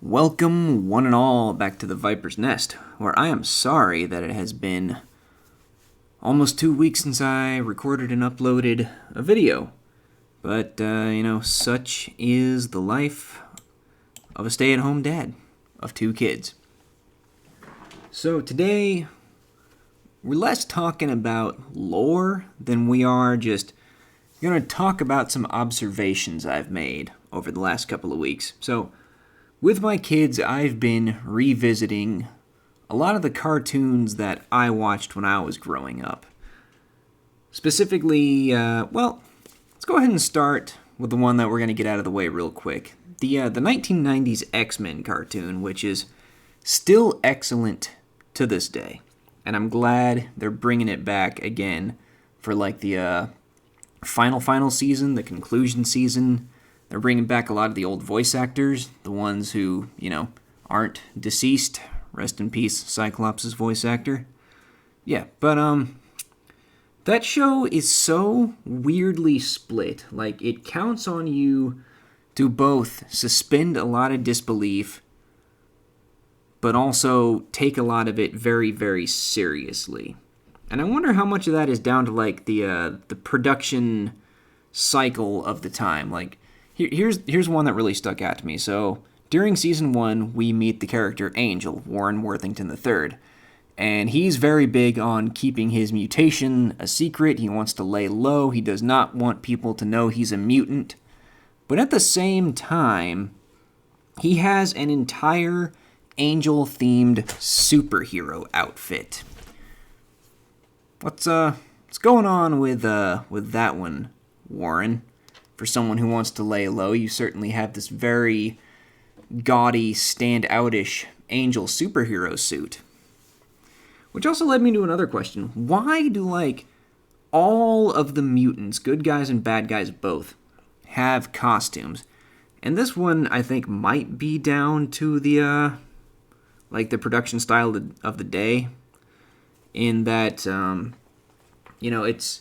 Welcome, one and all, back to the Viper's Nest, where I am sorry that it has been almost 2 weeks since I recorded and uploaded a video. But, such is the life of a stay-at-home dad of 2 kids. So today, we're less talking about lore than we are just going to talk about some observations I've made over the last couple of weeks. So, with my kids, I've been revisiting a lot of the cartoons that I watched when I was growing up. Specifically, let's go ahead and start with the one that we're going to get out of the way real quick. The 1990s X-Men cartoon, which is still excellent to this day. And I'm glad they're bringing it back again for the final season, the conclusion season. They're bringing back a lot of the old voice actors, the ones who, aren't deceased. Rest in peace, Cyclops' voice actor. Yeah, but, that show is so weirdly split. It counts on you to both suspend a lot of disbelief, but also take a lot of it very, very seriously. And I wonder how much of that is down to, the production cycle of the time. Here's one that really stuck out to me. So, during Season 1, we meet the character Angel, Warren Worthington III. And he's very big on keeping his mutation a secret. He wants to lay low. He does not want people to know he's a mutant. But at the same time, he has an entire Angel-themed superhero outfit. What's going on with that one, Warren? For someone who wants to lay low, you certainly have this very gaudy, stand-outish Angel superhero suit. Which also led me to another question. Why do, all of the mutants, good guys and bad guys both, have costumes? And this one, I think, might be down to the production style of the day. In that, it's...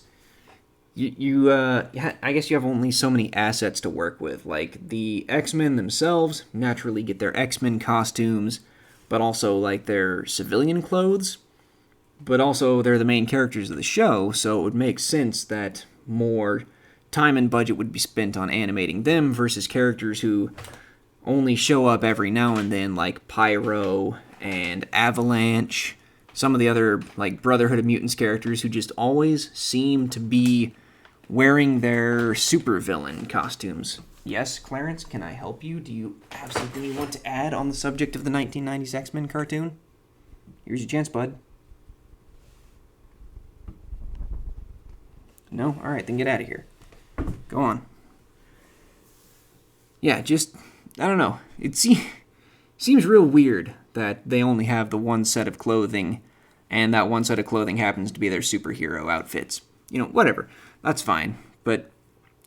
I guess you have only so many assets to work with. The X-Men themselves naturally get their X-Men costumes, but also, their civilian clothes. But also, they're the main characters of the show, so it would make sense that more time and budget would be spent on animating them versus characters who only show up every now and then, like Pyro and Avalanche. Some of the other, Brotherhood of Mutants characters who just always seem to be wearing their supervillain costumes. Yes, Clarence, can I help you? Do you have something you want to add on the subject of the 1990s X-Men cartoon? Here's your chance, bud. No? Alright, then get out of here. Go on. Yeah, I don't know. It seems real weird that they only have the one set of clothing, and that one set of clothing happens to be their superhero outfits. Whatever. That's fine. But,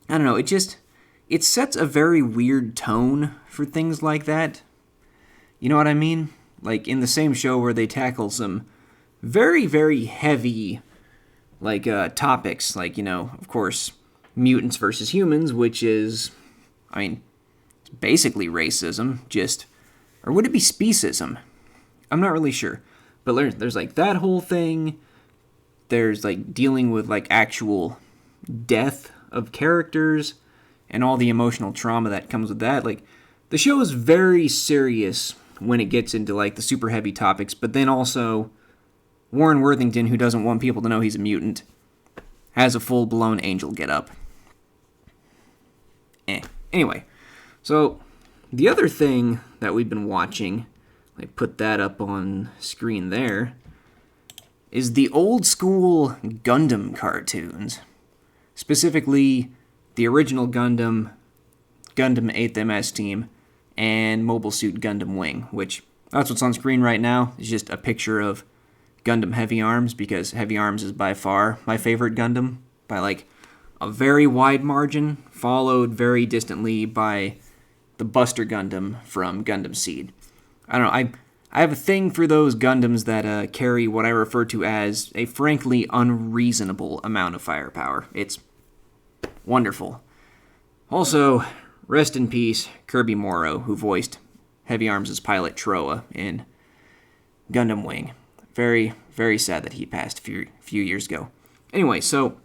I don't know, it sets a very weird tone for things like that. You know what I mean? In the same show where they tackle some very, very heavy, topics. Of course, mutants versus humans, which is, it's basically racism, or would it be speciesism? I'm not really sure. But there's that whole thing. There's dealing with actual death of characters and all the emotional trauma that comes with that. The show is very serious when it gets into the super heavy topics, but then also Warren Worthington, who doesn't want people to know he's a mutant, has a full-blown Angel getup. Anyway, so the other thing that we've been watching, I put that up on screen there, is the old school Gundam cartoons. Specifically, the original Gundam 8th MS Team, and Mobile Suit Gundam Wing, which, that's what's on screen right now. It's just a picture of Gundam Heavy Arms, because Heavy Arms is by far my favorite Gundam, by a very wide margin, followed very distantly by the Buster Gundam from Gundam Seed. I don't know, I have a thing for those Gundams that carry what I refer to as a frankly unreasonable amount of firepower. It's wonderful. Also, rest in peace, Kirby Morrow, who voiced Heavy Arms' pilot Troa in Gundam Wing. Very, very sad that he passed a few years ago. Anyway, so,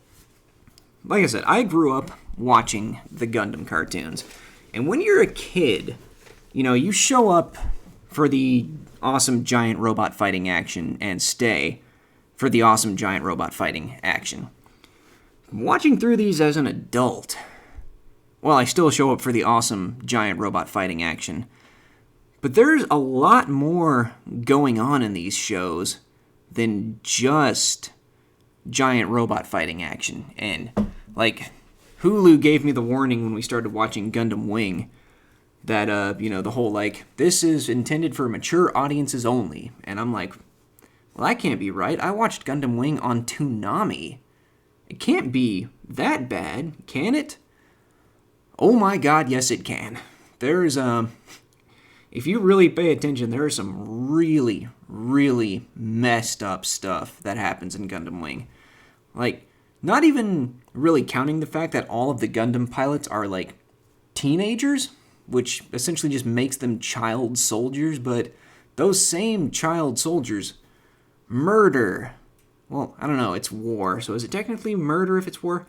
like I said, I grew up watching the Gundam cartoons. And when you're a kid, you show up for the awesome giant robot fighting action and stay for the awesome giant robot fighting action. Watching through these as an adult, well, I still show up for the awesome giant robot fighting action. But there's a lot more going on in these shows than just giant robot fighting action. And, Hulu gave me the warning when we started watching Gundam Wing that, the whole, this is intended for mature audiences only. And I'm like, well, that can't be right. I watched Gundam Wing on Toonami. It can't be that bad, can it? Oh my god, yes it can. There's, if you really pay attention, there is some really, really messed up stuff that happens in Gundam Wing. Not even really counting the fact that all of the Gundam pilots are, teenagers, which essentially just makes them child soldiers, but those same child soldiers murder. Well, I don't know, it's war, so is it technically murder if it's war?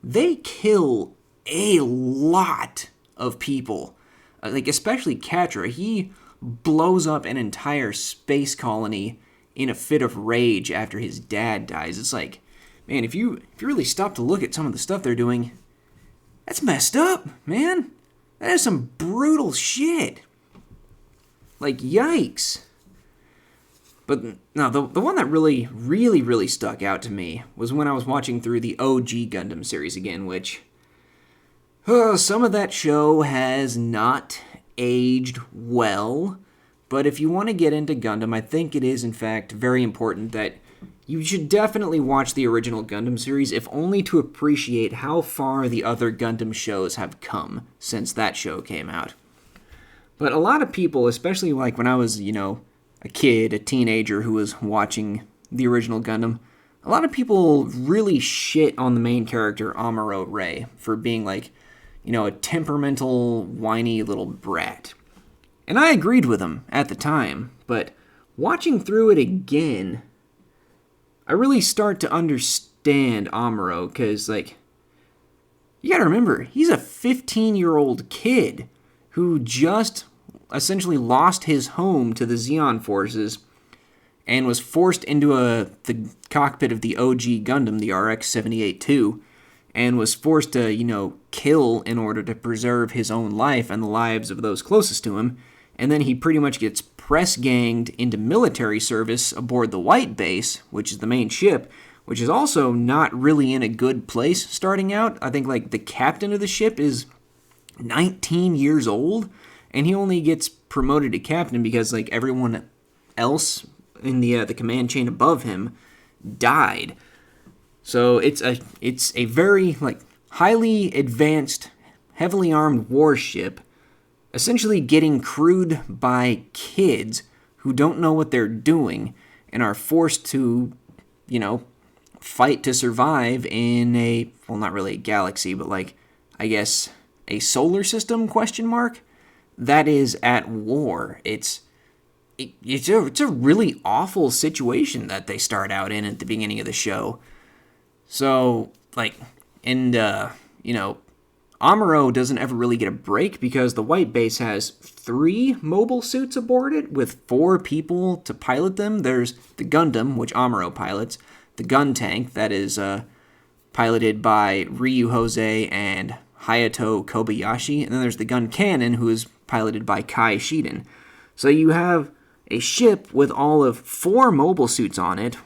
They kill a lot of people. Especially Catra, he blows up an entire space colony in a fit of rage after his dad dies. It's like, man, if you really stop to look at some of the stuff they're doing, that's messed up, man. That is some brutal shit. Yikes. But no, the one that really, really, really stuck out to me was when I was watching through the OG Gundam series again, which some of that show has not aged well, but if you want to get into Gundam, I think it is, in fact, very important that you should definitely watch the original Gundam series, if only to appreciate how far the other Gundam shows have come since that show came out. But a lot of people, especially when I was, a kid, a teenager who was watching the original Gundam, a lot of people really shit on the main character, Amuro Ray, for being a temperamental, whiny little brat. And I agreed with him at the time, but watching through it again, I really start to understand Amuro, because, you gotta remember, he's a 15-year-old kid who just essentially lost his home to the Zeon forces and was forced into the cockpit of the OG Gundam, the RX-78-2, and was forced to, kill in order to preserve his own life and the lives of those closest to him. And then he pretty much gets press-ganged into military service aboard the White Base, which is the main ship, which is also not really in a good place starting out. I think, the captain of the ship is 19 years old, and he only gets promoted to captain because, everyone else in the command chain above him died. So it's a very, highly advanced, heavily armed warship, essentially getting crewed by kids who don't know what they're doing and are forced to, fight to survive in not really a galaxy, but I guess a solar system, ? That is at war. It's a really awful situation that they start out in at the beginning of the show. So, Amuro doesn't ever really get a break because the White Base has 3 mobile suits aboard it with 4 people to pilot them. There's the Gundam, which Amuro pilots, the gun tank that is piloted by Ryu Jose and Hayato Kobayashi, and then there's the gun cannon, who is piloted by Kai Shiden. So you have a ship with all of 4 mobile suits on it,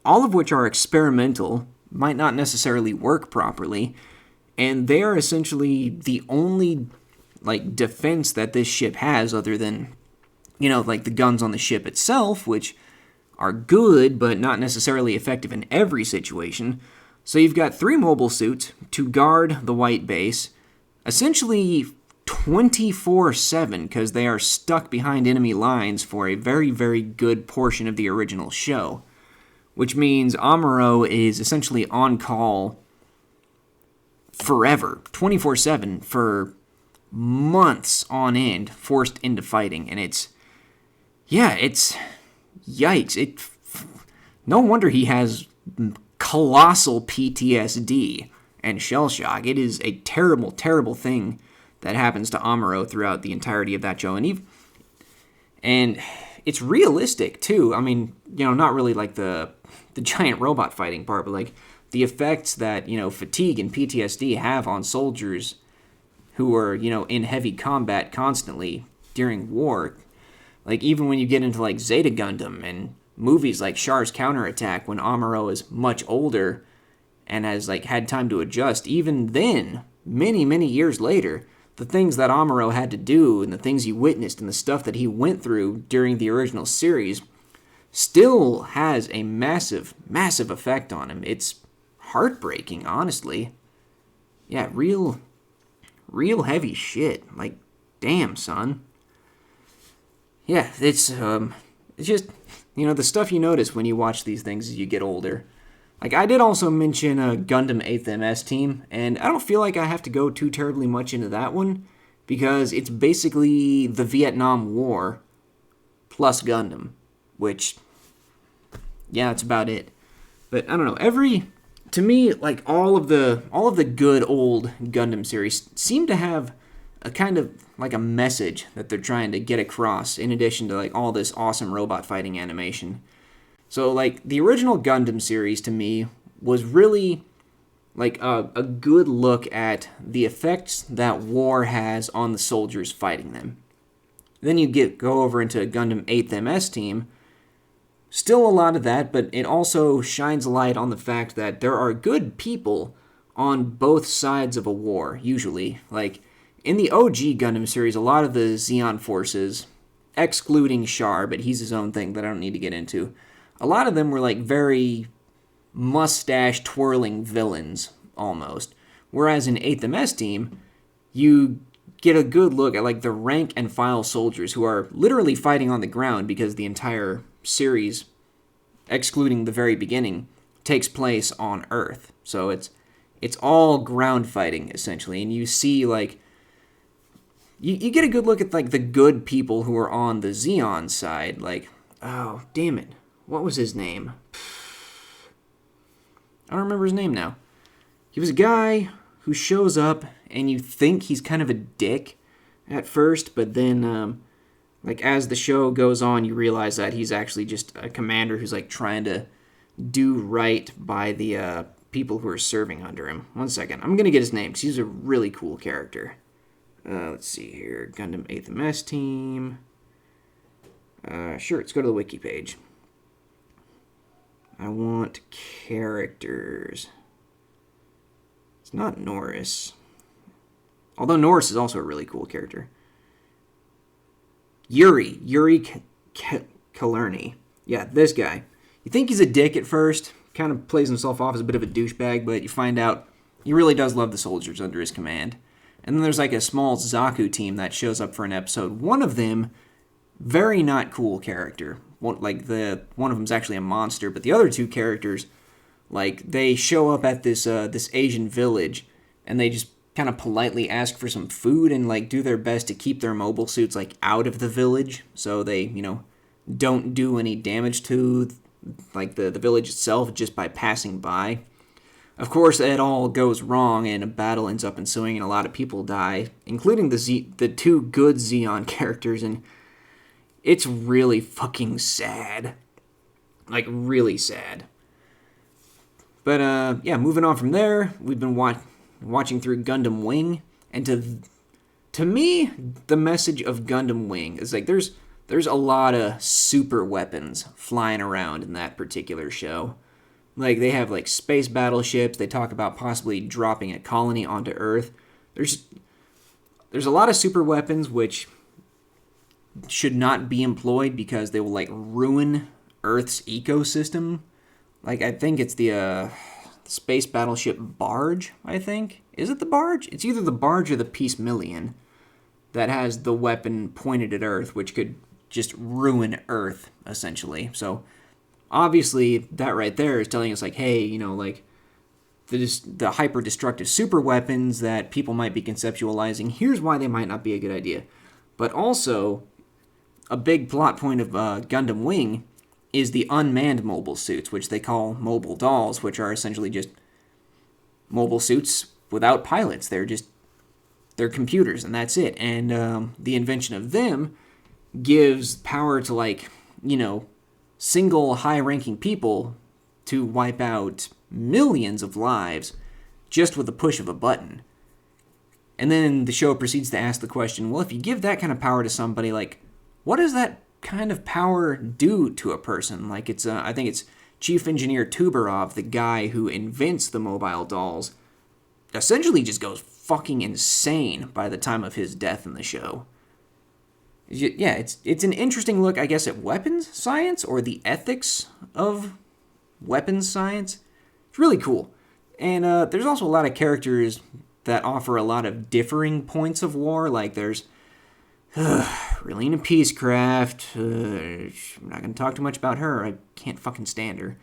all of which are experimental, might not necessarily work properly, and they are essentially the only, defense that this ship has other than, the guns on the ship itself, which are good, but not necessarily effective in every situation. So you've got 3 mobile suits to guard the White Base, essentially 24/7, because they are stuck behind enemy lines for a very, very good portion of the original show, which means Amuro is essentially on call forever, 24/7, for months on end forced into fighting, and it's yikes. No wonder he has colossal PTSD and shell shock. It is a terrible, terrible thing that happens to Amuro throughout the entirety of that show, and it's realistic too. I mean, not really like the giant robot fighting part, but like the effects that fatigue and PTSD have on soldiers who are in heavy combat constantly during war. Like even when you get into like Zeta Gundam and movies like Char's Counterattack, when Amuro is much older and has like had time to adjust, even then, many years later, the things that Amuro had to do and the things he witnessed and the stuff that he went through during the original series still has a massive effect on him. It's heartbreaking, honestly. Yeah, real heavy shit. Like, damn, son. Yeah, it's just, the stuff you notice when you watch these things as you get older. Like, I did also mention Gundam 8th MS Team, and I don't feel like I have to go too terribly much into that one, because it's basically the Vietnam War plus Gundam, which, yeah, that's about it. But I don't know, to me, like, all of the good old Gundam series seem to have a kind of like a message that they're trying to get across, in addition to like all this awesome robot fighting animation. So like the original Gundam series to me was really like a good look at the effects that war has on the soldiers fighting them. Then you go over into Gundam 8th MS Team. Still a lot of that, but it also shines a light on the fact that there are good people on both sides of a war, usually. Like, in the OG Gundam series, a lot of the Zeon forces, excluding Char, but he's his own thing that I don't need to get into, a lot of them were like very mustache-twirling villains, almost. Whereas in 8th MS Team, you get a good look at like the rank and file soldiers who are literally fighting on the ground, because the entire series, excluding the very beginning, takes place on Earth. So it's all ground fighting, essentially. And you see, like, you get a good look at, like, the good people who are on the Zeon side. Like, oh, damn it. What was his name? I don't remember his name now. He was a guy who shows up, and you think he's kind of a dick at first, but then, like, as the show goes on, you realize that he's actually just a commander who's, like, trying to do right by the people who are serving under him. One second. I'm going to get his name, because he's a really cool character. Let's see here. Gundam 8th MS Team. Sure, let's go to the wiki page. I want characters. It's not Norris. Although Norris is also a really cool character. Yuri Kalerny. Yeah, this guy. You think he's a dick at first, kind of plays himself off as a bit of a douchebag, but you find out he really does love the soldiers under his command. And then there's like a small Zaku team that shows up for an episode. One of them, very not cool character. One of them's actually a monster, but the other two characters, like, they show up at this Asian village, and they just kind of politely ask for some food and like do their best to keep their mobile suits like out of the village, so they don't do any damage to like the village itself just by passing by. Of course, it all goes wrong, and a battle ends up ensuing, and a lot of people die, including the two good Zeon characters, and it's really fucking sad. Like, really sad. But, yeah, moving on from there, we've been watching through Gundam Wing, and to me, the message of Gundam Wing is, like, there's a lot of super weapons flying around in that particular show. Like, they have, like, space battleships. They talk about possibly dropping a colony onto Earth. There's a lot of super weapons which should not be employed because they will, like, ruin Earth's ecosystem. Like, I think it's the space battleship Barge, I think. Is it the Barge? It's either the Barge or the Peace Million that has the weapon pointed at Earth, which could just ruin Earth, essentially. So obviously, that right there is telling us, like, hey, like, the hyper-destructive super weapons that people might be conceptualizing. Here's why they might not be a good idea. But also, a big plot point of Gundam Wing is the unmanned mobile suits, which they call mobile dolls, which are essentially just mobile suits without pilots. They're computers, and that's it. And the invention of them gives power to, like, single high-ranking people to wipe out millions of lives just with the push of a button. And then the show proceeds to ask the question, well, if you give that kind of power to somebody, like, what does that kind of power do to a person? Like, I think it's Chief Engineer Tuberov, the guy who invents the mobile dolls, essentially just goes fucking insane by the time of his death in the show. Yeah, it's an interesting look, I guess, at weapons science or the ethics of weapons science. It's really cool. And there's also a lot of characters that offer a lot of differing points of war. Like there's Relena Peacecraft. I'm not going to talk too much about her. I can't fucking stand her.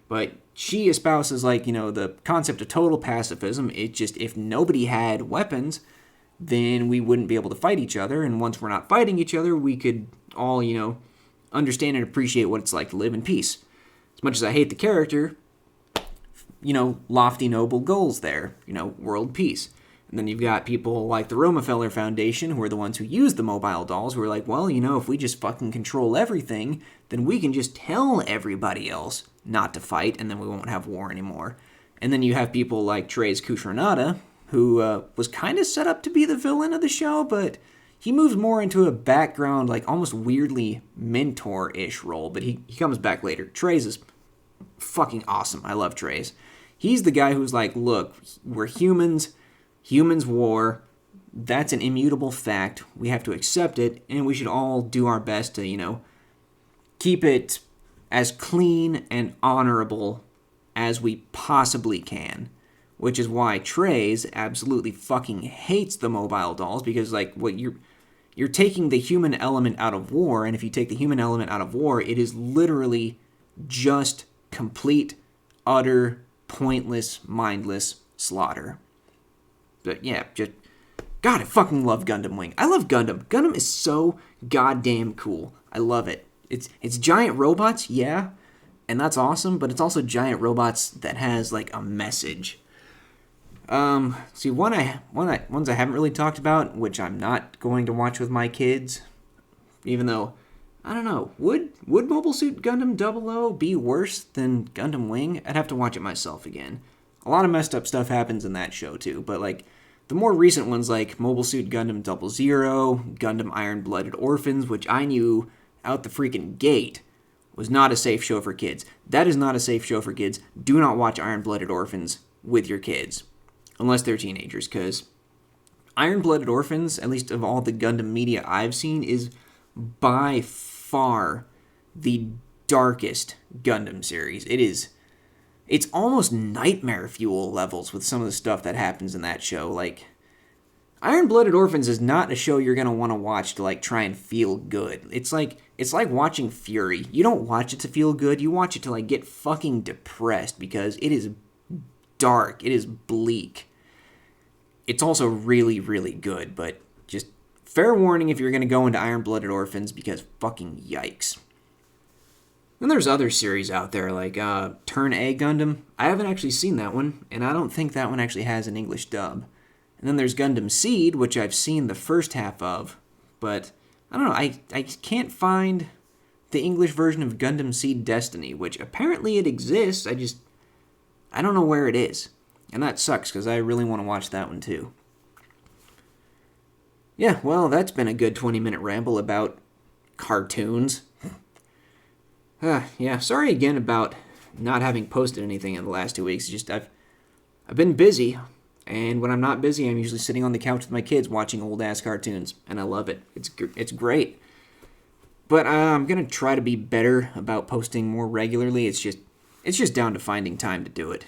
But she espouses, like, the concept of total pacifism. It's just, if nobody had weapons, then we wouldn't be able to fight each other. And once we're not fighting each other, we could all, understand and appreciate what it's like to live in peace. As much as I hate the character, lofty, noble goals there, world peace. And then you've got people like the Romefeller Foundation, who are the ones who use the mobile dolls, who are like, well, if we just fucking control everything, then we can just tell everybody else not to fight, and then we won't have war anymore. And then you have people like Therese Kusranada, who was kind of set up to be the villain of the show, but he moves more into a background, like almost weirdly mentor-ish role, but he comes back later. Therese is fucking awesome. I love Therese. He's the guy who's like, look, we're humans war, that's an immutable fact, we have to accept it, and we should all do our best to, keep it as clean and honorable as we possibly can. Which is why Therese absolutely fucking hates the mobile dolls, because, like, what you're taking the human element out of war, and if you take the human element out of war, it is literally just complete, utter, pointless, mindless slaughter. But yeah, God, I fucking love Gundam Wing. I love Gundam. Gundam is so goddamn cool. I love it. It's giant robots, yeah, and that's awesome, but it's also giant robots that has, like, a message. See, ones I haven't really talked about, which I'm not going to watch with my kids, even though, I don't know, would Mobile Suit Gundam 00 be worse than Gundam Wing? I'd have to watch it myself again. A lot of messed up stuff happens in that show, too, but, like, the more recent ones, like Mobile Suit Gundam 00, Gundam Iron-Blooded Orphans, which I knew out the freaking gate was not a safe show for kids. That is not a safe show for kids. Do not watch Iron-Blooded Orphans with your kids. Unless they're teenagers, because Iron-Blooded Orphans, at least of all the Gundam media I've seen, is by far the darkest Gundam series. It's almost nightmare fuel levels with some of the stuff that happens in that show. Like, Iron-Blooded Orphans is not a show you're going to want to watch to, like, try and feel good. It's like watching Fury. You don't watch it to feel good, you watch it to, like, get fucking depressed, because it is dark, it is bleak. It's also really, really good, but just fair warning if you're going to go into Iron-Blooded Orphans, because fucking yikes. Then there's other series out there, like Turn A Gundam. I haven't actually seen that one, and I don't think that one actually has an English dub. And then there's Gundam Seed, which I've seen the first half of, but I don't know, I can't find the English version of Gundam Seed Destiny, which apparently it exists, I don't know where it is. And that sucks, because I really want to watch that one, too. Yeah, well, that's been a good 20-minute ramble about cartoons. Yeah, sorry again about not having posted anything in the last 2 weeks. Just I've been busy, and when I'm not busy, I'm usually sitting on the couch with my kids watching old-ass cartoons, and I love it. It's great. But I'm going to try to be better about posting more regularly. It's just down to finding time to do it.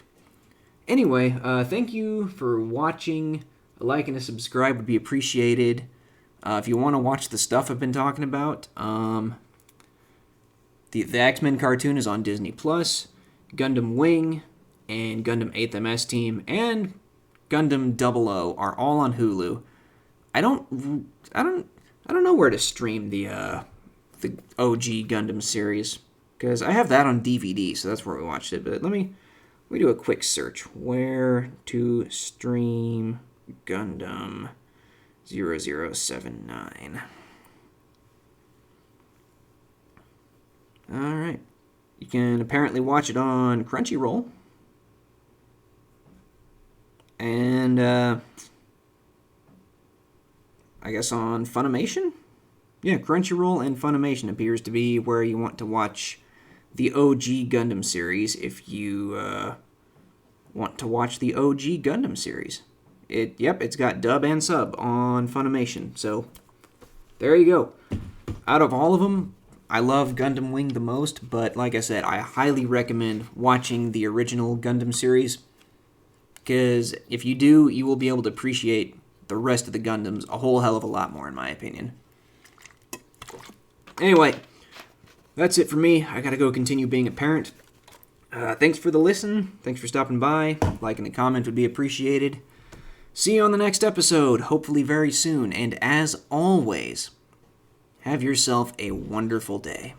Anyway, thank you for watching. A like and a subscribe would be appreciated. If you want to watch the stuff I've been talking about, the X-Men cartoon is on Disney+, Gundam Wing, and Gundam 8th MS Team and Gundam 00 are all on Hulu. I don't know where to stream the OG Gundam series, because I have that on DVD, so that's where we watched it. But let me do a quick search. Where to stream Gundam 0079. Alright. You can apparently watch it on Crunchyroll. And, I guess on Funimation? Yeah, Crunchyroll and Funimation appears to be where you want to watch the OG Gundam series if you want to watch the OG Gundam series. It's got dub and sub on Funimation, so there you go. Out of all of them, I love Gundam Wing the most, but like I said, I highly recommend watching the original Gundam series, because if you do, you will be able to appreciate the rest of the Gundams a whole hell of a lot more, in my opinion. Anyway, that's it for me. I gotta go continue being a parent. Thanks for the listen. Thanks for stopping by. Liking a comment would be appreciated. See you on the next episode, hopefully very soon. And as always, have yourself a wonderful day.